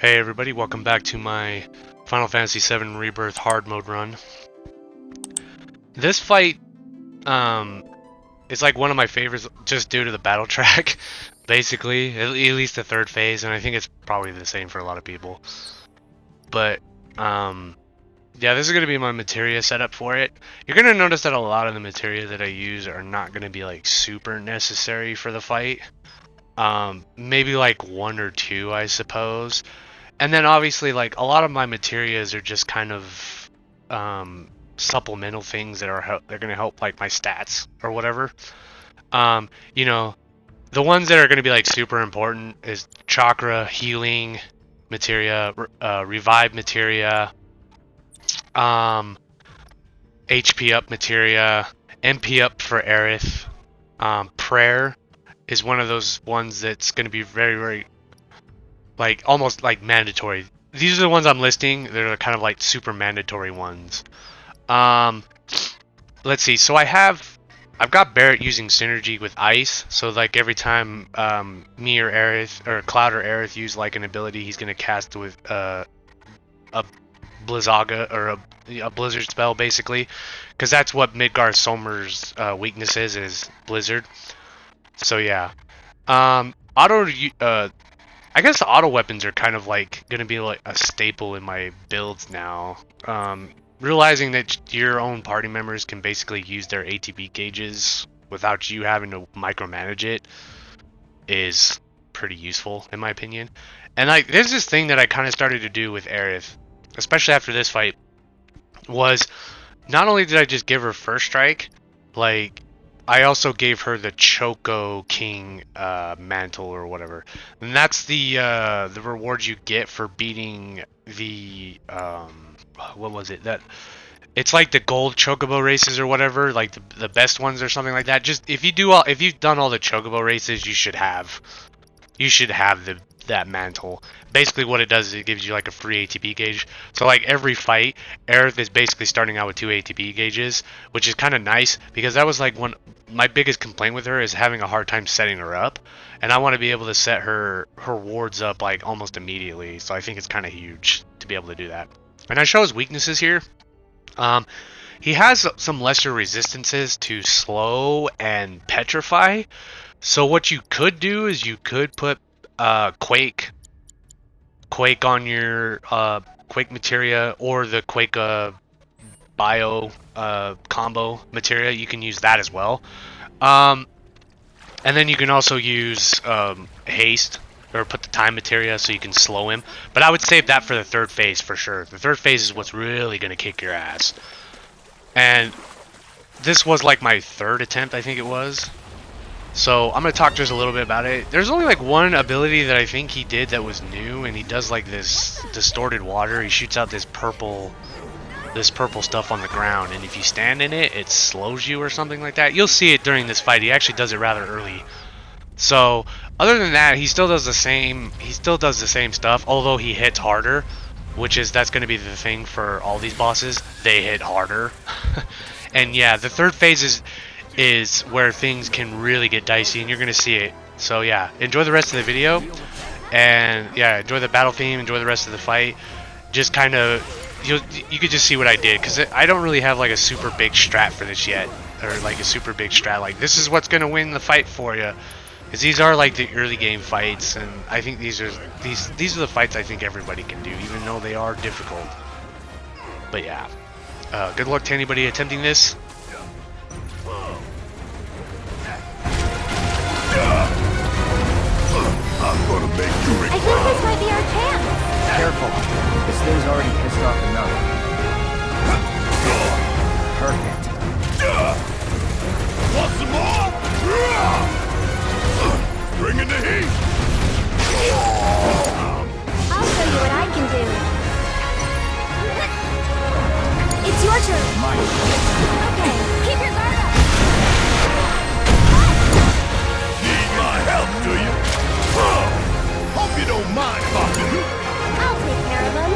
Hey everybody, welcome back to my Final Fantasy VII Rebirth hard mode run. This fight is like one of my favorites just due to the battle track, basically, at least the third phase, and I think it's probably the same for a lot of people. But yeah, this is going to be my materia setup for it. You're going to notice that a lot of the materia that I use are not going to be like super necessary for the fight. Maybe like one or two, I suppose. And then obviously, like, a lot of my materias are just kind of supplemental things that are they're going to help like my stats or whatever. You know, the ones that are going to be like super important is chakra, healing materia, revive materia, HP up materia, MP up for Aerith. Prayer is one of those ones that's going to be very, very like almost like mandatory. These are the ones I'm listing. They're kind of like super mandatory ones. Let's see. So I've got Barret using synergy with ice. So like every time me or Aerith or Cloud or Aerith use like an ability, he's gonna cast with a Blizzaga or a blizzard spell basically, because that's what Midgardsormr's weakness is blizzard. So yeah. I guess the auto weapons are kind of like going to be like a staple in my builds now. Realizing that your own party members can basically use their ATB gauges without you having to micromanage it is pretty useful in my opinion. And like there's this thing that I kind of started to do with Aerith, especially after this fight, was not only did I just give her first strike, like I also gave her the Choco King mantle or whatever, and that's the reward you get for beating the what was it that it's like the gold Chocobo races or whatever, like the best ones or something like that. Just if you've done all the Chocobo races, you should have that mantle. Basically what it does is it gives you like a free ATB gauge. So like every fight, Aerith is basically starting out with 2 ATB gauges, which is kind of nice because that was like my biggest complaint with her is having a hard time setting her up, and I want to be able to set her wards up like almost immediately. So I think it's kind of huge to be able to do that. And I show his weaknesses here. He has some lesser resistances to slow and petrify. So what you could do is you could put Quake on your Quake materia or the Quake bio combo materia. You can use that as well. And then you can also use haste or put the time materia so you can slow him. But I would save that for the third phase for sure. The third phase is what's really going to kick your ass. And this was like my third attempt, I think it was. So I'm going to talk just a little bit about it. There's only like one ability that I think he did that was new, and he does like this distorted water. He shoots out this purple stuff on the ground, and if you stand in it, it slows you or something like that. You'll see it during this fight. He actually does it rather early. So other than that, he still does the same stuff, although he hits harder, that's going to be the thing for all these bosses. They hit harder. And yeah, the third phase is where things can really get dicey, and you're gonna see it. So yeah, enjoy the rest of the video, and yeah, enjoy the battle theme, enjoy the rest of the fight. Just kind of you could just see what I did, because I don't really have like a super big strat for this yet, or like a super big strat like this is what's gonna win the fight for you, because these are like the early game fights, and I think these are the fights I think everybody can do, even though they are difficult. But yeah, good luck to anybody attempting this. I'm gonna make you regret. I think this might be our chance. Careful. This thing's already pissed off enough. Perfect. Want some more? Bring in the heat. I'll show you what I can do. It's your turn. Mine. Okay, keep your guard up. Need my help, do you? Hope you don't mind popping. I'll take care of them.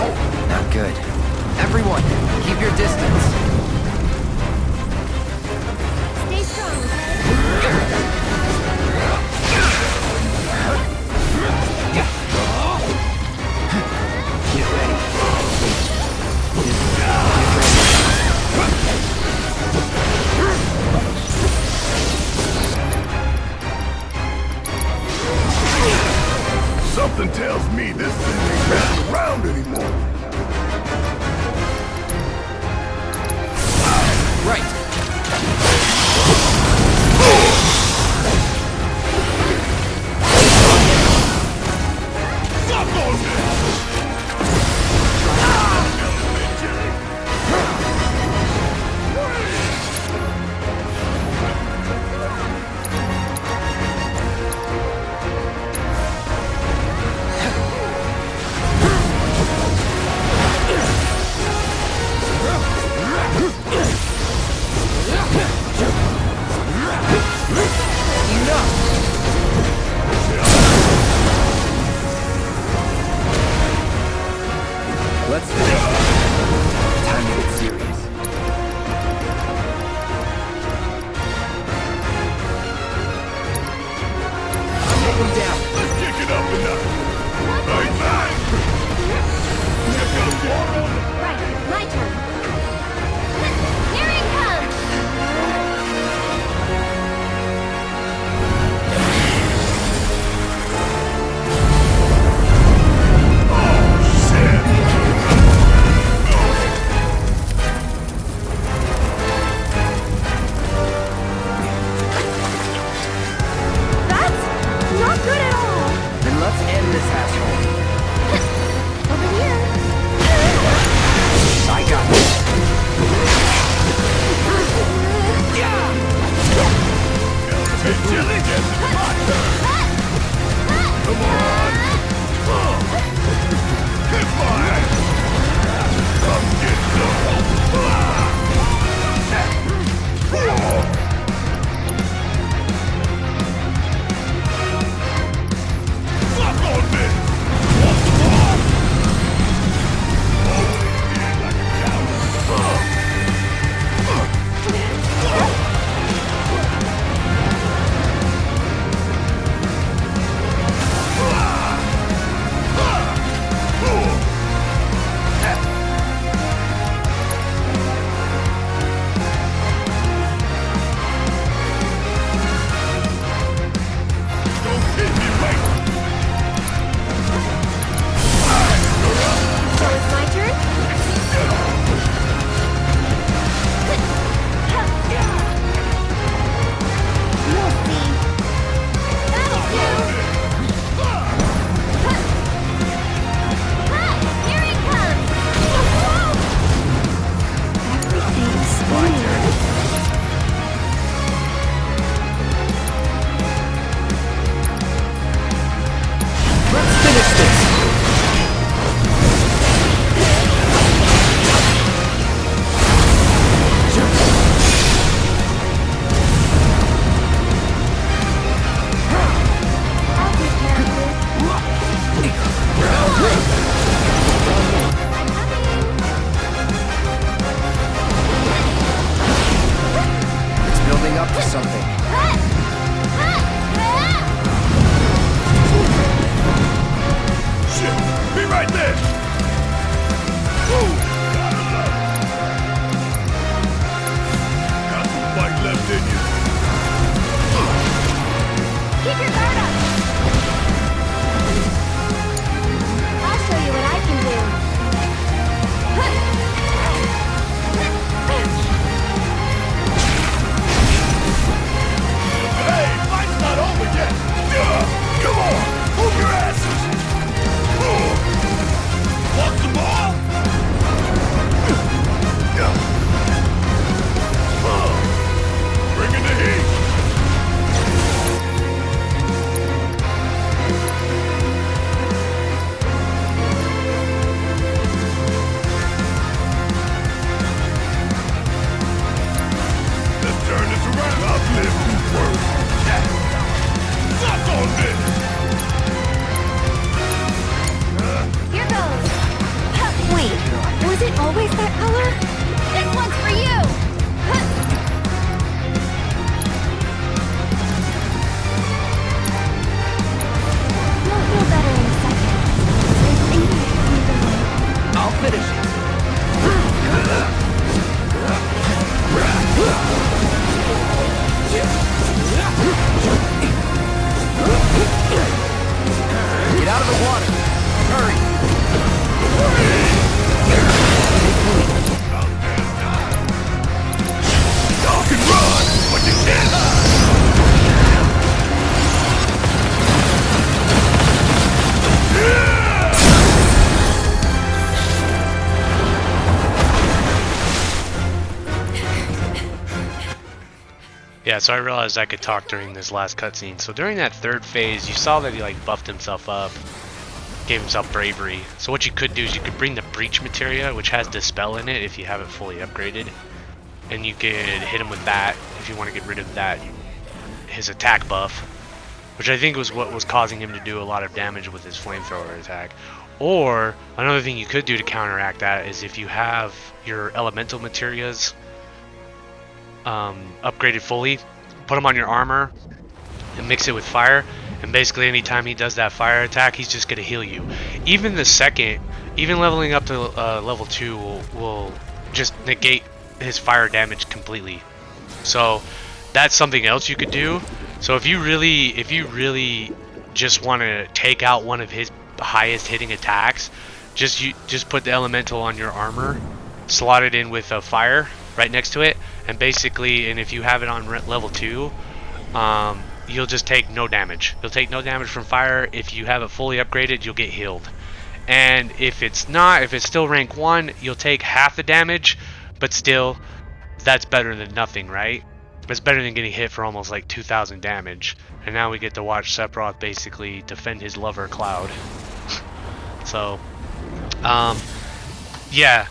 Not good. Everyone, keep your distance. Stay strong, okay? Get ready. Something tells me this thing ain't messing around anymore. Right. Stop those! Let's finish this. Time to get serious. Take him down. Let's kick it up a notch. Bang, bang! Here comes water. Right, my turn. Here it comes! That's not good at Yeah, so I realized I could talk during this last cutscene. So during that third phase, you saw that he like buffed himself up, gave himself bravery. So what you could do is you could bring the breach materia, which has dispel in it if you have it fully upgraded, and you could hit him with that if you want to get rid of that, his attack buff, which I think was what was causing him to do a lot of damage with his flamethrower attack. Or another thing you could do to counteract that is if you have your elemental materias upgraded fully, put them on your armor and mix it with fire, and basically anytime he does that fire attack, he's just gonna heal you. Even leveling up to level 2 will just negate his fire damage completely. So that's something else you could do. So if you really just want to take out one of his highest hitting attacks, just put the elemental on your armor, slot it in with a fire right next to it, and basically, and if you have it on level 2, you'll just take no damage. You'll take no damage from fire. If you have it fully upgraded, you'll get healed. And if it's still rank 1, you'll take half the damage, but still, that's better than nothing, right? It's better than getting hit for almost like 2,000 damage. And now we get to watch Sephiroth basically defend his lover, Cloud. So, yeah,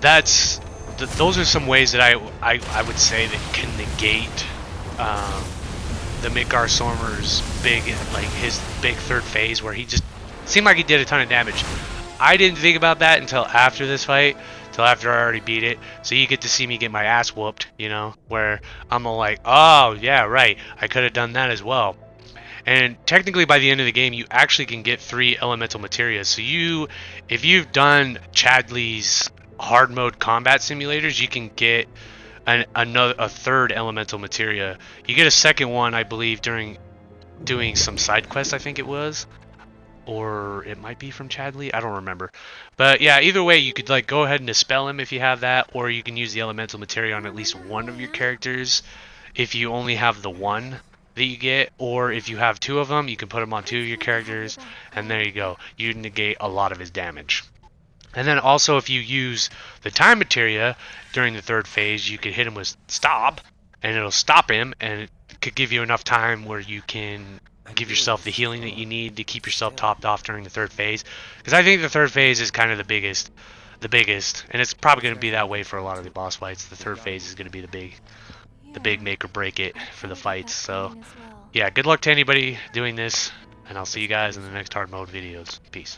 those are some ways that I would say that can negate the Midgardsormr's his big third phase, where he just seemed like he did a ton of damage. I didn't think about that until after this fight, till after I already beat it. So you get to see me get my ass whooped, you know, where I'm all like, oh yeah, right, I could have done that as well. And technically by the end of the game, you actually can get 3 elemental materias. So if you've done Chadley's hard mode combat simulators, you can get a third elemental materia. You get a second one, I believe, during doing some side quests, I think it was, or it might be from Chadley, I don't remember. But yeah, either way, you could like go ahead and dispel him if you have that, or you can use the elemental materia on at least one of your characters if you only have the one that you get, or if you have 2 of them, you can put them on 2 of your characters, and there you go, you negate a lot of his damage. And then also, if you use the time materia during the third phase, you could hit him with stop, and it'll stop him, and it could give you enough time where you can give yourself the healing that you need to keep yourself topped off during the third phase. Because I think the third phase is kind of the biggest, and it's probably going to be that way for a lot of the boss fights. The third phase is going to be the big make or break it for the fights. So yeah, good luck to anybody doing this, and I'll see you guys in the next hard mode videos. Peace.